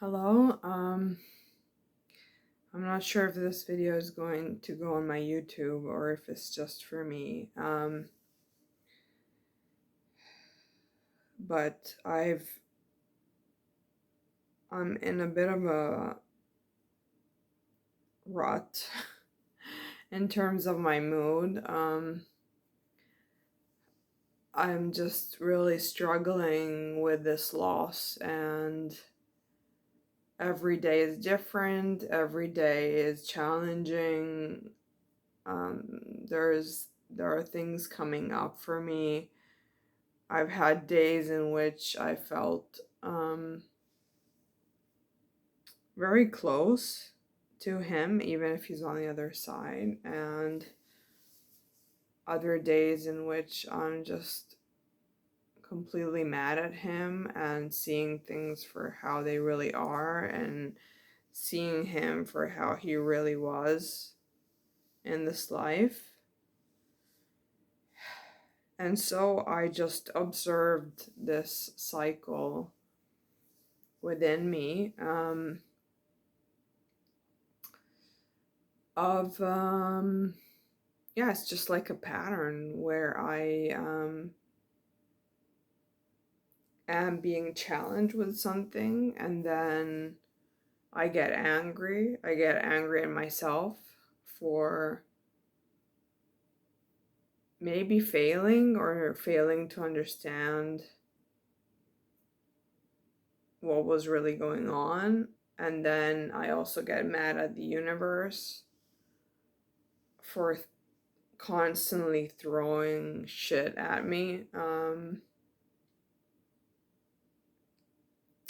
Hello. I'm not sure if this video is going to go on my YouTube or if it's just for me. But I'm in a bit of a rut in terms of my mood. I'm just really struggling with this loss, and every day is different. Every day is challenging. There are things coming up for me. I've had days in which I felt very close to him, even if he's on the other side, and other days in which I'm just completely mad at him and seeing things for how they really are and seeing him for how he really was in this life. And so I just observed this cycle within me. Of yeah, it's just like a pattern where I am being challenged with something, and then I get angry. I get angry at myself for maybe failing to understand what was really going on. And then I also get mad at the universe for constantly throwing shit at me.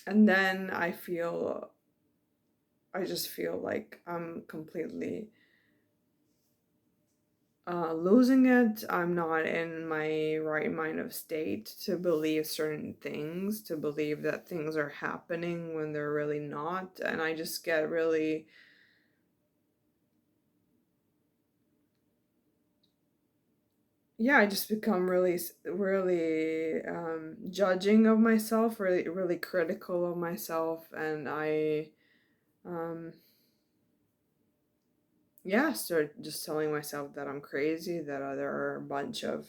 And then I just feel like I'm completely losing it. I'm not in my right mind of state to believe certain things, to believe that things are happening when they're really not. And I just get really, yeah, I just become really judging of myself, really critical of myself. And um, yeah, start just telling myself that I'm crazy, that there are a bunch of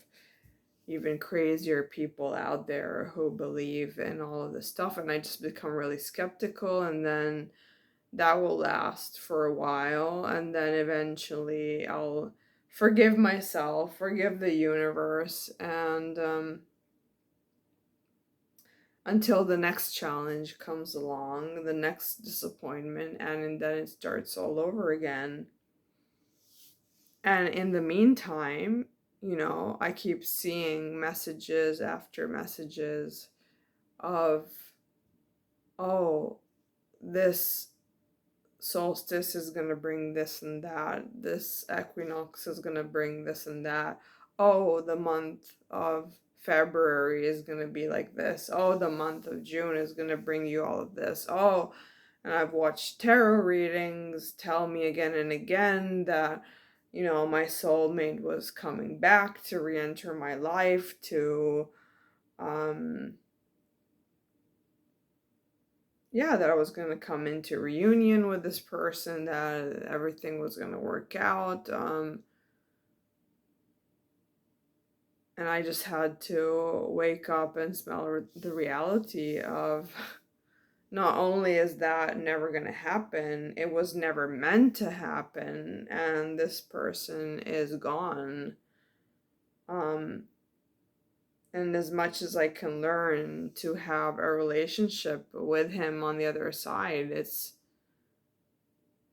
even crazier people out there who believe in all of this stuff, and I just become really skeptical, and then that will last for a while, and then eventually I'll forgive myself, forgive the universe, and until the next challenge comes along, the next disappointment, and then it starts all over again. And in the meantime, I keep seeing messages after messages of, oh, this solstice is going to bring this and that. This equinox is going to bring this and that. Oh, the month of February is going to be like this. Oh, the month of June is going to bring you all of this. Oh, and I've watched tarot readings tell me again and again that, my soulmate was coming back to re enter my life, to, yeah, that I was going to come into reunion with this person, that everything was going to work out. And I just had to wake up and smell the reality of not only is that never going to happen, it was never meant to happen, and this person is gone. Um, and as much as I can learn to have a relationship with him on the other side, it's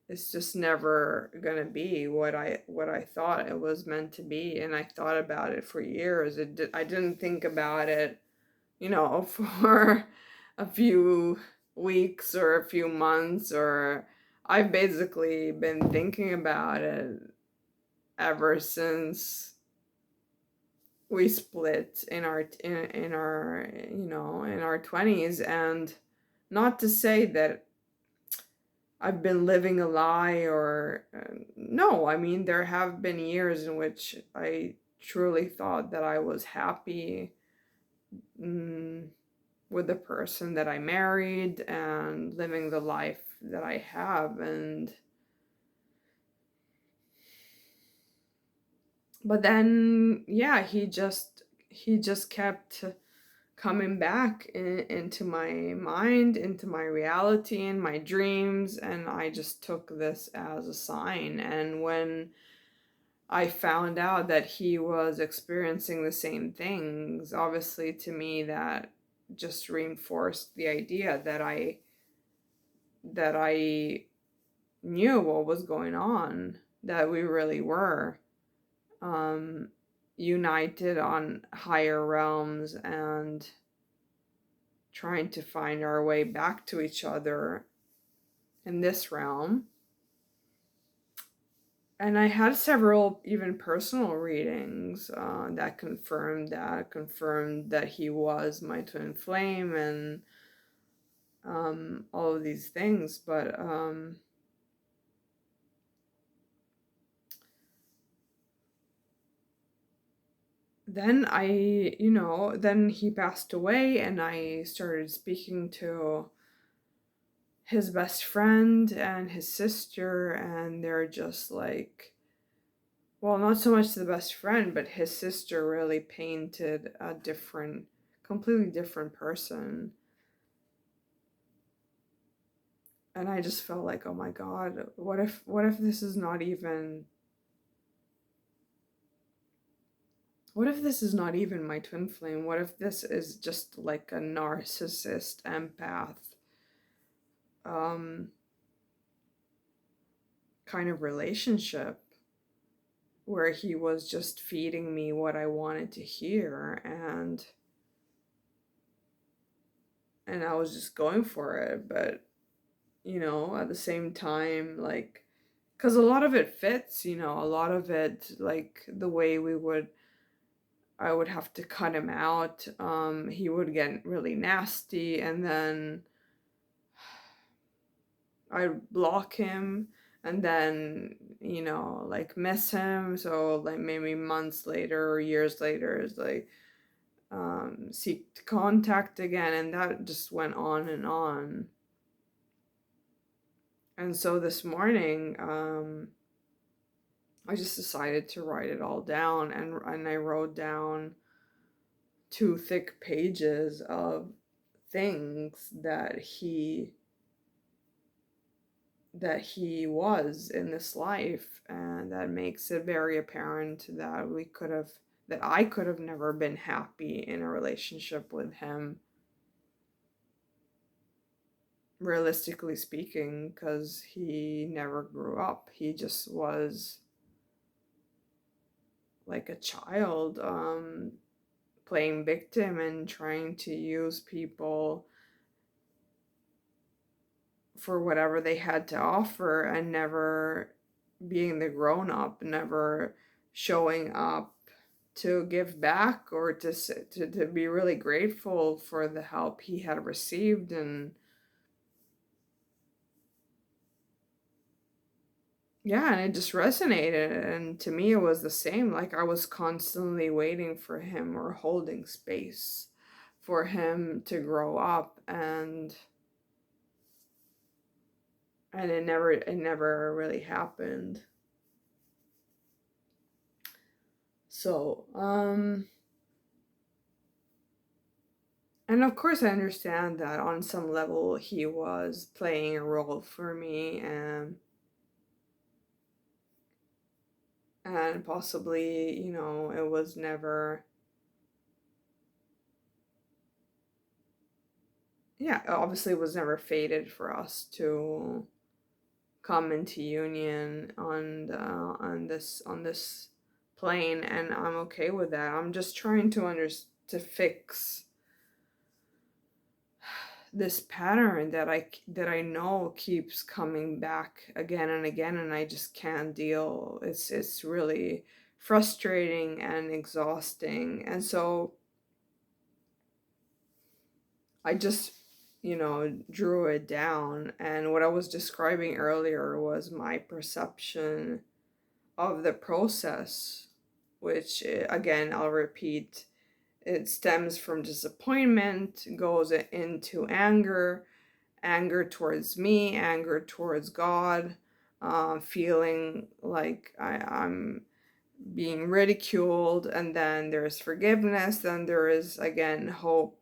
just never gonna be what I thought it was meant to be. And I thought about it for years. I didn't think about it, for a few weeks or a few months, or I've basically been thinking about it ever since we split in our 20s. And not to say that I've been living a lie, or no, I mean, there have been years in which I truly thought that I was happy, mm, with the person that I married and living the life that I have. And but then yeah, he just kept coming back into my mind, into my reality and my dreams, and I just took this as a sign. And when I found out that he was experiencing the same things, obviously to me that just reinforced the idea that I knew what was going on, that we really were um united on higher realms and trying to find our way back to each other in this realm. And I had several even personal readings that confirmed that he was my twin flame, and all of these things. But then he passed away, and I started speaking to his best friend and his sister, and they're just like, well, not so much the best friend, but his sister really painted a completely different person. And I just felt like, oh my God, what if this is not even what if this is not even my twin flame? What if this is just like a narcissist empath um kind of relationship where he was just feeding me what I wanted to hear, and I was just going for it. But at the same time, like, because a lot of it fits, a lot of it, like the way I would have to cut him out. He would get really nasty, and then I'd block him, and then, like miss him. So, like, maybe months later or years later, is like, seek contact again, and that just went on and on. And so this morning, I just decided to write it all down, and I wrote down 2 thick pages of things that he was in this life, and that makes it very apparent that I could have never been happy in a relationship with him, realistically speaking, because he never grew up. He just was like a child, playing victim and trying to use people for whatever they had to offer, and never being the grown up, never showing up to give back, or to be really grateful for the help he had received. And yeah, and it just resonated, and to me it was the same. Like, I was constantly waiting for him, or holding space for him to grow up, and it never really happened. So and of course I understand that on some level he was playing a role for me, and possibly, it was never, yeah, obviously it was never fated for us to come into union on this plane, and I'm okay with that. I'm just trying to fix this pattern that I know keeps coming back again and again, and I just can't deal. It's really frustrating and exhausting. And so I just, drew it down, and what I was describing earlier was my perception of the process, which, again, I'll repeat, It stems from disappointment, goes into anger, anger towards me, anger towards God, feeling like I'm being ridiculed, and then there's forgiveness, then there is again hope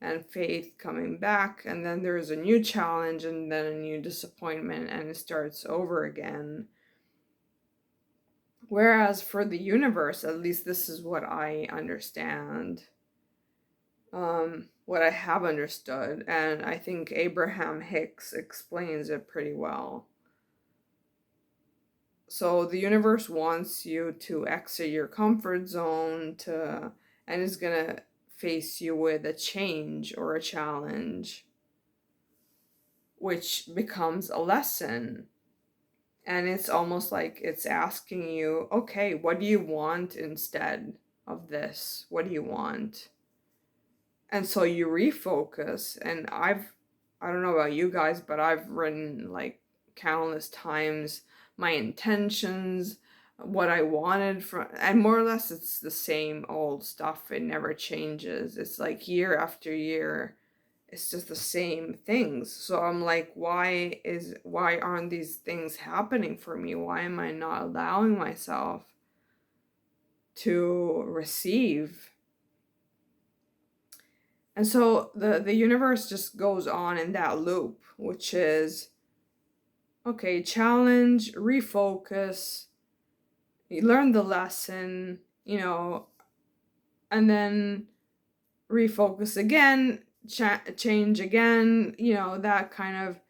and faith coming back, and then there's a new challenge, and then a new disappointment, and it starts over again. Whereas for the universe, at least this is what I understand, what I have understood, and I think Abraham Hicks explains it pretty well. So the universe wants you to exit your comfort zone and is gonna face you with a change or a challenge, which becomes a lesson. And it's almost like it's asking you, okay, what do you want instead of this? What do you want? And so you refocus. And I don't know about you guys, but I've written like countless times my intentions, what I wanted from, and more or less it's the same old stuff. It never changes. It's like year after year, it's just the same things. So I'm like, why aren't these things happening for me? Why am I not allowing myself to receive? And so the universe just goes on in that loop, which is, okay, challenge, refocus, you learn the lesson, and then refocus again, change again, that kind of,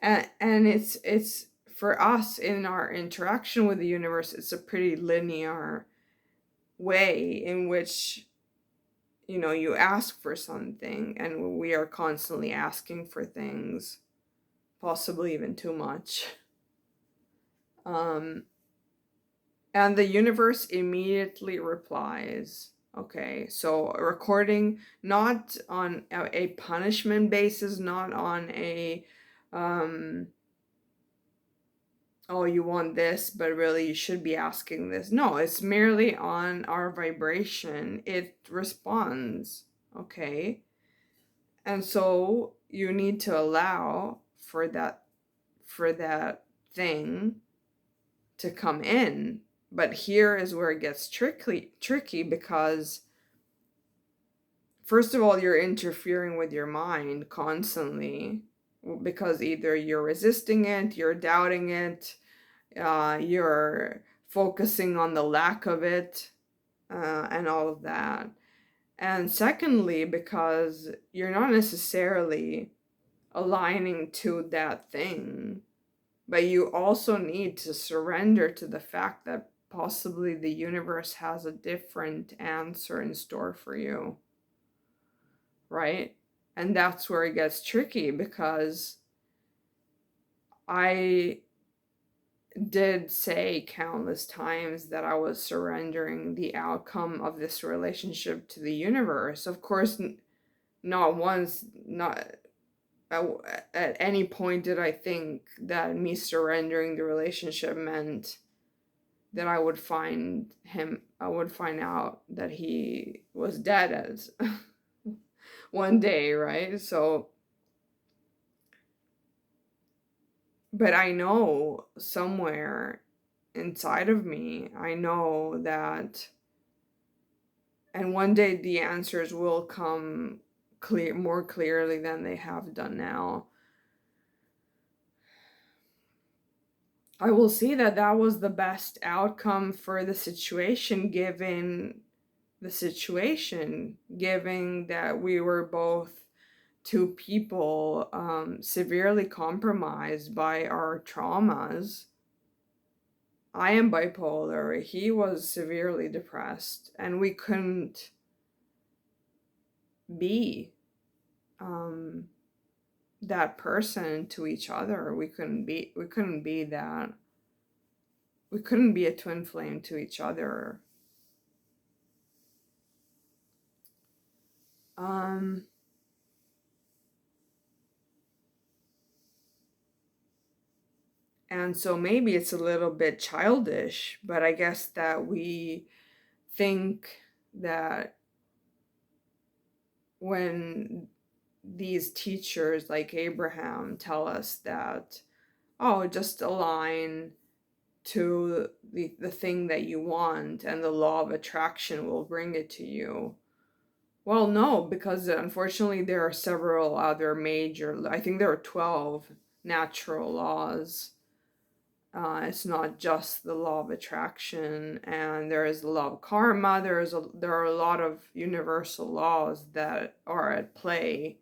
and it's for us in our interaction with the universe, it's a pretty linear way in which you ask for something, and we are constantly asking for things, possibly even too much. And the universe immediately replies. Okay, so recording, not on a punishment basis, not on a, oh, you want this, but really you should be asking this. No, it's merely on our vibration. It responds, okay? And so you need to allow for that thing to come in. But here is where it gets tricky because first of all, you're interfering with your mind constantly, because either you're resisting it, you're doubting it, you're focusing on the lack of it, and all of that. And secondly, because you're not necessarily aligning to that thing, but you also need to surrender to the fact that possibly the universe has a different answer in store for you, right? And that's where it gets tricky, because I did say countless times that I was surrendering the outcome of this relationship to the universe. Of course, not once, not at any point did I think that me surrendering the relationship meant that I would find out that he was dead as one day, right? So, but I know somewhere inside of me, I know that, and one day the answers will come more clearly than they have done now. I will see that that was the best outcome for the situation, given the situation, given that we were both two people severely compromised by our traumas. I am bipolar, he was severely depressed, and we couldn't be that person to each other. We couldn't be that. We couldn't be a twin flame to each other. And so maybe it's a little bit childish, but I guess that we think that when these teachers like Abraham tell us that, oh, just align to the thing that you want and the law of attraction will bring it to you. Well, no, because unfortunately there are several other major, I think there are 12 natural laws. It's not just the law of attraction, and there is the law of karma. There are a lot of universal laws that are at play.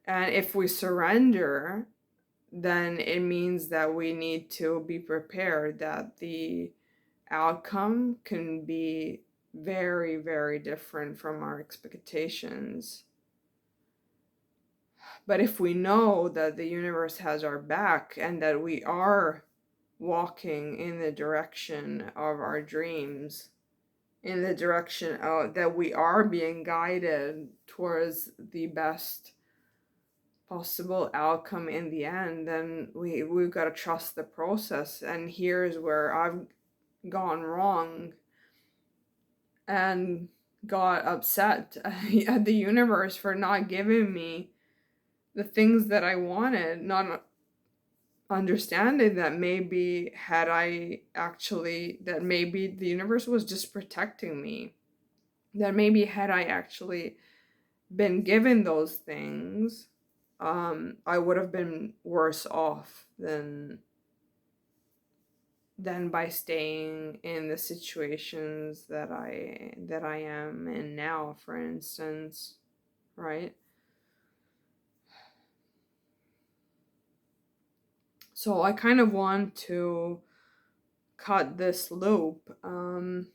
And if we surrender, then it means that we need to be prepared that the outcome can be very, very different from our expectations. But if we know that the universe has our back and that we are walking in the direction of our dreams, in the direction of, that we are being guided towards the best possible outcome in the end, then we've got to trust the process. And here's where I've gone wrong and got upset at the universe for not giving me the things that I wanted, not understanding that maybe that maybe the universe was just protecting me, that maybe had I actually been given those things, I would have been worse off than by staying in the situations that I am in now, for instance, right? So I kind of want to cut this loop, and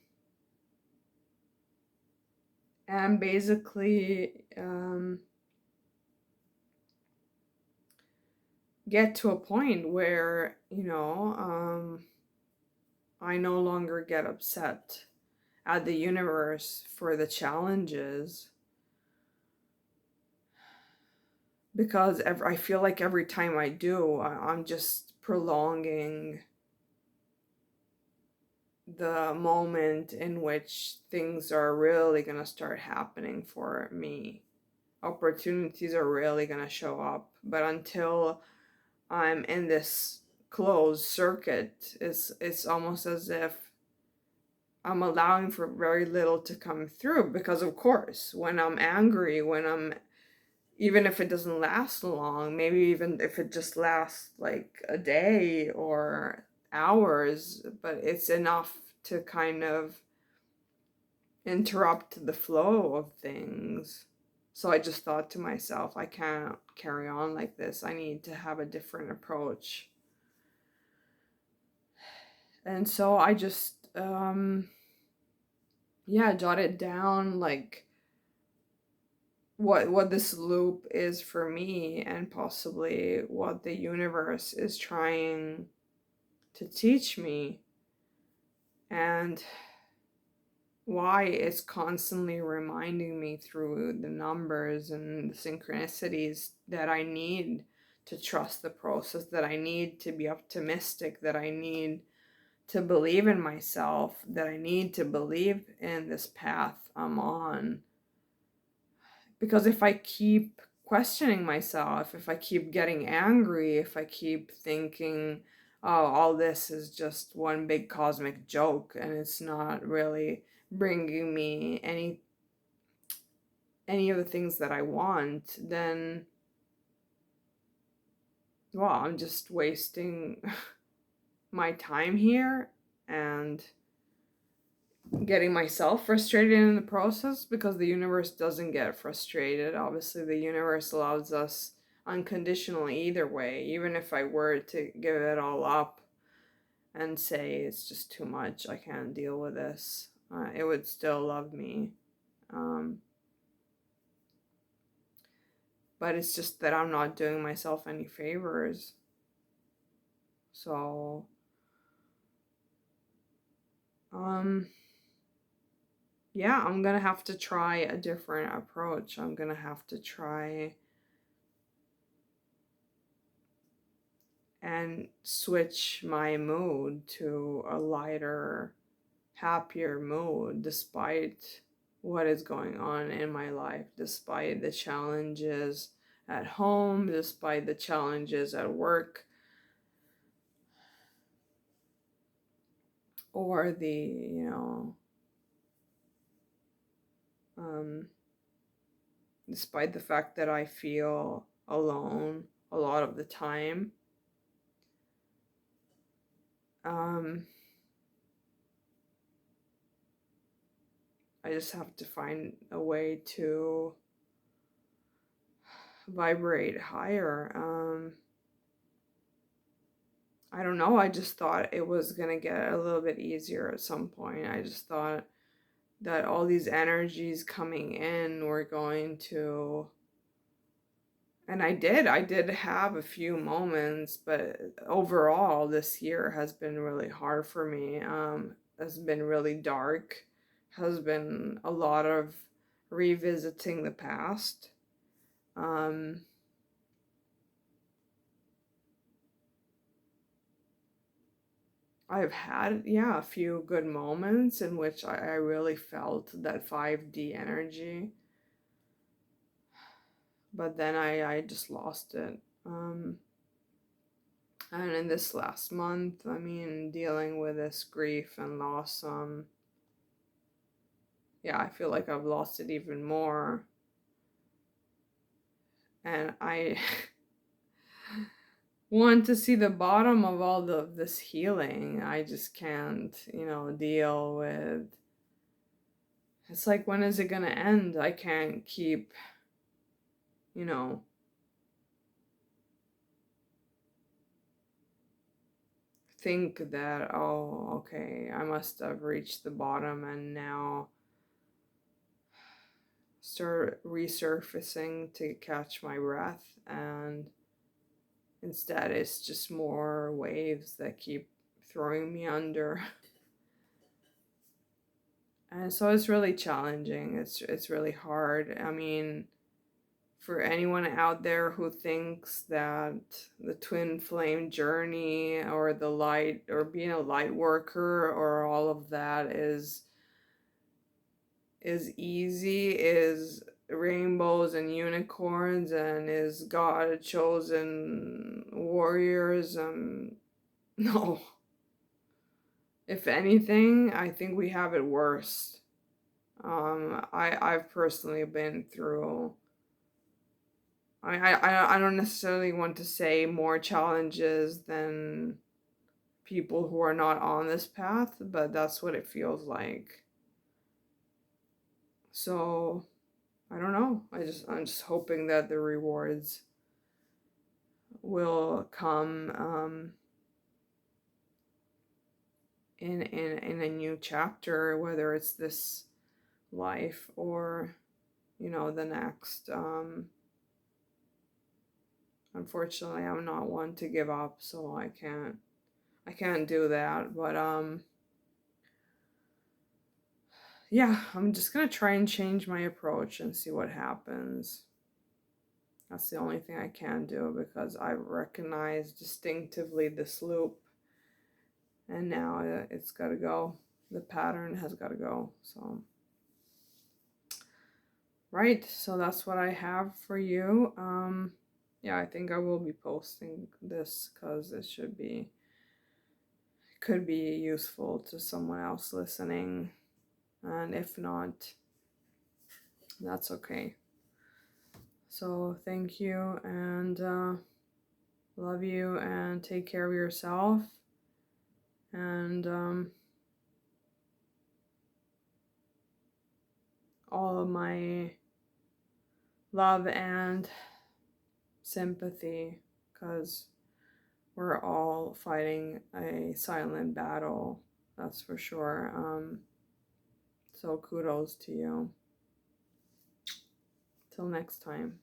basically get to a point where, I no longer get upset at the universe for the challenges, because I feel like every time I do, I'm just prolonging the moment in which things are really going to start happening for me. Opportunities are really going to show up. But until I'm in this closed circuit, it's almost as if I'm allowing for very little to come through. Because of course, when I'm angry, even if it doesn't last long, maybe even if it just lasts like a day or hours, but it's enough to kind of interrupt the flow of things. So I just thought to myself, I can't carry on like this. I need to have a different approach. And so I just jotted down like what this loop is for me, and possibly what the universe is trying to teach me, and why it's constantly reminding me through the numbers and the synchronicities that I need to trust the process, that I need to be optimistic, that I need to believe in myself, that I need to believe in this path I'm on. Because if I keep questioning myself, if I keep getting angry, if I keep thinking, oh, all this is just one big cosmic joke and it's not really bringing me any of the things that I want, then, well, I'm just wasting my time here and getting myself frustrated in the process, because the universe doesn't get frustrated. Obviously, the universe loves us unconditionally either way. Even if I were to give it all up and say it's just too much, I can't deal with this, it would still love me. But it's just that I'm not doing myself any favors. So, yeah, I'm gonna have to try a different approach. I'm gonna have to try and switch my mood to a lighter, happier mood, despite what is going on in my life, despite the challenges at home, despite the challenges at work, or despite the fact that I feel alone a lot of the time. I just have to find a way to vibrate higher. I don't know, I just thought it was gonna get a little bit easier at some point. I just thought that all these energies coming in were going to, and I did have a few moments, but overall this year has been really hard for me. Has been really dark, has been a lot of revisiting the past. I've had, yeah, a few good moments in which I really felt that 5D energy, but then I just lost it. And in this last month, I mean, dealing with this grief and loss, yeah, I feel like I've lost it even more. And I want to see the bottom of all this healing. I just can't, deal with. It's like, when is it gonna end? I can't keep, you know, think that, oh, okay, I must have reached the bottom and now start resurfacing to catch my breath. And instead, it's just more waves that keep throwing me under. And so it's really challenging. It's really hard. I mean, for anyone out there who thinks that the twin flame journey or the light or being a light worker or all of that is easy, is rainbows and unicorns, and is God chosen warriors, no. If anything, I think we have it worse. I've personally been through, I don't necessarily want to say more challenges than people who are not on this path, but that's what it feels like. So I don't know. I'm just hoping that the rewards will come in a new chapter, whether it's this life or the next. Unfortunately, I'm not one to give up, so I can't do that. But yeah, I'm just gonna try and change my approach and see what happens. That's the only thing I can do, because I recognize distinctively this loop, and now it's got to go. The pattern has got to go. So, right. So that's what I have for you. Yeah, I think I will be posting this because it could be useful to someone else listening, and if not, that's okay. So thank you, and love you, and take care of yourself, and all of my love and sympathy, because we're all fighting a silent battle, that's for sure. So kudos to you. Till next time.